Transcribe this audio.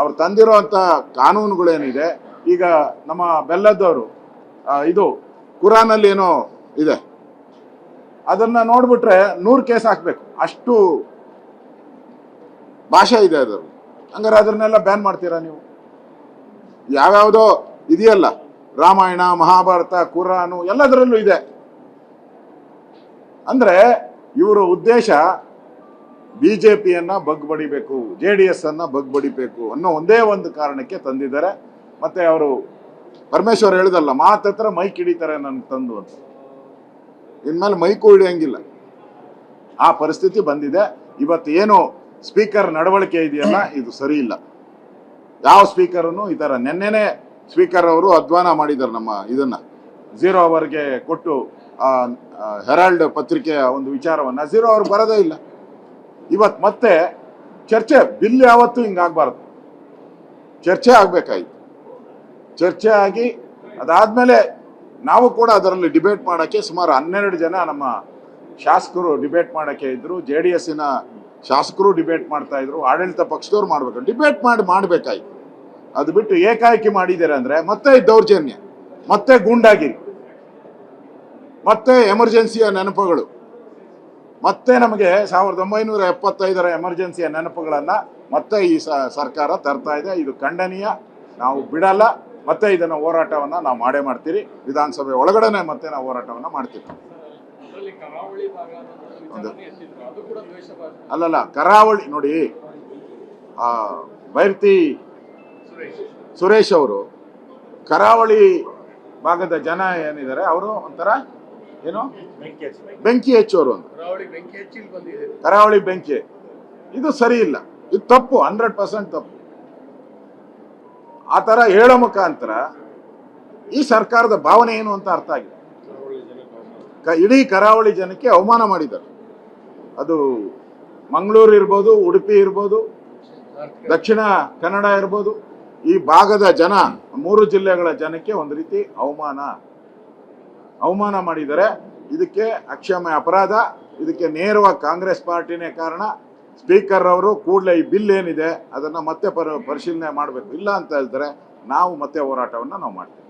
ಅವ್ರು ತಂದಿರೋಂಥ ಕಾನೂನುಗಳೇನಿದೆ, ಈಗ ನಮ್ಮ ಬೆಲ್ಲದವರು ಇದು ಕುರಾನಲ್ಲಿ ಏನೋ ಇದೆ, ಅದನ್ನ ನೋಡ್ಬಿಟ್ರೆ 100 ಕೇಸ್ ಹಾಕ್ಬೇಕು, ಅಷ್ಟು ಭಾಷೆ ಇದೆ ಅದರಲ್ಲಿ. ಹಂಗಾರೆ ಅದನ್ನೆಲ್ಲ ಬ್ಯಾನ್ ಮಾಡ್ತೀರಾ ನೀವು? ಯಾವ್ಯಾವುದೋ ಇದೆಯಲ್ಲ, ರಾಮಾಯಣ, ಮಹಾಭಾರತ, ಕುರಾನು ಎಲ್ಲದರಲ್ಲೂ ಇದೆ. ಅಂದ್ರೆ ಇವರ ಉದ್ದೇಶ ಬಿಜೆಪಿಯನ್ನ ಬಗ್ಬಡಿಬೇಕು, JDS ಅನ್ನ ಬಗ್ಬಡಿಬೇಕು ಅನ್ನೋ ಒಂದೇ ಒಂದು ಕಾರಣಕ್ಕೆ ತಂದಿದ್ದಾರೆ. ಮತ್ತೆ ಅವರು ಪರಮೇಶ್ವರ್ ಹೇಳಿದಲ್ಲ, ಮಾತತ್ರ ಮೈಕ್ ಹಿಡಿತಾರೆ ನನ್ ತಂದು ಅಂತ. ಇನ್ಮೇಲೆ ಮೈಕು ಹಿಡಿಯಂಗಿಲ್ಲ, ಆ ಪರಿಸ್ಥಿತಿ ಬಂದಿದೆ. ಇವತ್ತು ಏನು ಸ್ಪೀಕರ್ ನಡವಳಿಕೆ ಇದೆಯಲ್ಲ, ಇದು ಸರಿ ಇಲ್ಲ. ಯಾವ ಸ್ಪೀಕರನ್ನು ಈ ತರ ನೆನ್ನೆನೆ ಸ್ಪೀಕರ್ ಅವರು ಅಧ್ವಾನ ಮಾಡಿದ್ದಾರೆ ನಮ್ಮ ಇದನ್ನ 0 ಅವರ್ಗೆ ಕೊಟ್ಟು ಹೆರಾಲ್ಡ್ ಪತ್ರಿಕೆಯ ಒಂದು ವಿಚಾರವನ್ನ 0 ಅವರ್ ಬರೋದೇ ಇಲ್ಲ. ಇವತ್ತು ಮತ್ತೆ ಚರ್ಚೆ, ಬಿಲ್ ಯಾವತ್ತೂ ಹಿಂಗಾಗಬಾರ್ದು, ಚರ್ಚೆ ಆಗ್ಬೇಕಾಯ್ತು. ಚರ್ಚೆ ಆಗಿ ಅದಾದ್ಮೇಲೆ ನಾವು ಕೂಡ ಅದರಲ್ಲಿ ಡಿಬೇಟ್ ಮಾಡೋಕ್ಕೆ ಸುಮಾರು 12 ಜನ ನಮ್ಮ ಶಾಸಕರು ಡಿಬೇಟ್ ಮಾಡೋಕ್ಕೆ ಇದ್ರು. JDSನ ಶಾಸಕರು ಡಿಬೇಟ್ ಮಾಡ್ತಾ ಇದ್ರು, ಆಡಳಿತ ಪಕ್ಷದವ್ರು ಮಾಡ್ಬೇಕು, ಡಿಬೇಟ್ ಮಾಡಬೇಕಾಯ್ತು. ಅದು ಬಿಟ್ಟು ಏಕಾಏಕಿ ಮಾಡಿದ್ದಾರೆ ಅಂದ್ರೆ ಮತ್ತೆ ದೌರ್ಜನ್ಯ, ಮತ್ತೆ ಗೂಂಡಾಗಿರಿ, ಮತ್ತೆ ಎಮರ್ಜೆನ್ಸಿಯ ನೆನಪುಗಳು, ಮತ್ತೆ ನಮಗೆ 1975ರ ಎಮರ್ಜೆನ್ಸಿಯ ನೆನಪುಗಳನ್ನ ಮತ್ತೆ ಈ ಸರ್ಕಾರ ತರ್ತಾ ಇದೆ. ಇದು ಖಂಡನೀಯ, ನಾವು ಬಿಡಲ್ಲ. ಮತ್ತೆ ಇದನ್ನ ಹೋರಾಟವನ್ನ ನಾವು ಮಾಡೇ ಮಾಡ್ತೀರಿ. ವಿಧಾನಸಭೆ ಒಳಗಡೆನೆ ಮತ್ತೆ ನಾವು ಹೋರಾಟವನ್ನ ಮಾಡ್ತೀವಿ. ಅಲ್ಲಲ್ಲ, ಕರಾವಳಿ ನೋಡಿ, ಬೈರ್ತಿ ಸುರೇಶ್ ಅವರು ಕರಾವಳಿ ಭಾಗದ ಜನ ಏನಿದ್ದಾರೆ, ಅವರು ಒಂಥರ ಏನು ಬೆಂಕಿ ಹೆಚ್ಚೋರು ಅಂತ, ಕರಾವಳಿ ಬೆಂಕಿ. ಇದು ಸರಿ ಇಲ್ಲ, ಇದು ತಪ್ಪು, 100% ತಪ್ಪು. ಆ ತರ ಹೇಳೋ ಮುಖಾಂತರ ಈ ಸರ್ಕಾರದ ಭಾವನೆ ಏನು ಅಂತ ಅರ್ಥ ಆಗಿದೆ. ಇಡೀ ಕರಾವಳಿ ಜನಕ್ಕೆ ಅವಮಾನ ಮಾಡಿದ್ದಾರೆ. ಅದು ಮಂಗಳೂರು ಇರ್ಬೋದು, ಉಡುಪಿ ಇರ್ಬೋದು, ದಕ್ಷಿಣ ಕನ್ನಡ ಇರ್ಬೋದು, ಈ ಭಾಗದ ಜನ, 3 ಜಿಲ್ಲೆಗಳ ಜನಕ್ಕೆ ಒಂದು ರೀತಿ ಅವಮಾನ ಮಾಡಿದ್ದಾರೆ. ಇದಕ್ಕೆ ಅಕ್ಷಮ್ಯ ಅಪರಾಧ. ಇದಕ್ಕೆ ನೇರವಾಗಿ ಕಾಂಗ್ರೆಸ್ ಪಾರ್ಟಿನೇ ಕಾರಣ. ಸ್ಪೀಕರ್ ಅವರು ಕೂಡಲೇ ಈ ಬಿಲ್ ಏನಿದೆ ಅದನ್ನ ಮತ್ತೆ ಪರಿಶೀಲನೆ ಮಾಡಬೇಕು. ಇಲ್ಲ ಅಂತ ಹೇಳಿದ್ರೆ ನಾವು ಮತ್ತೆ ಹೋರಾಟವನ್ನು ನಾವು ಮಾಡ್ತೀವಿ.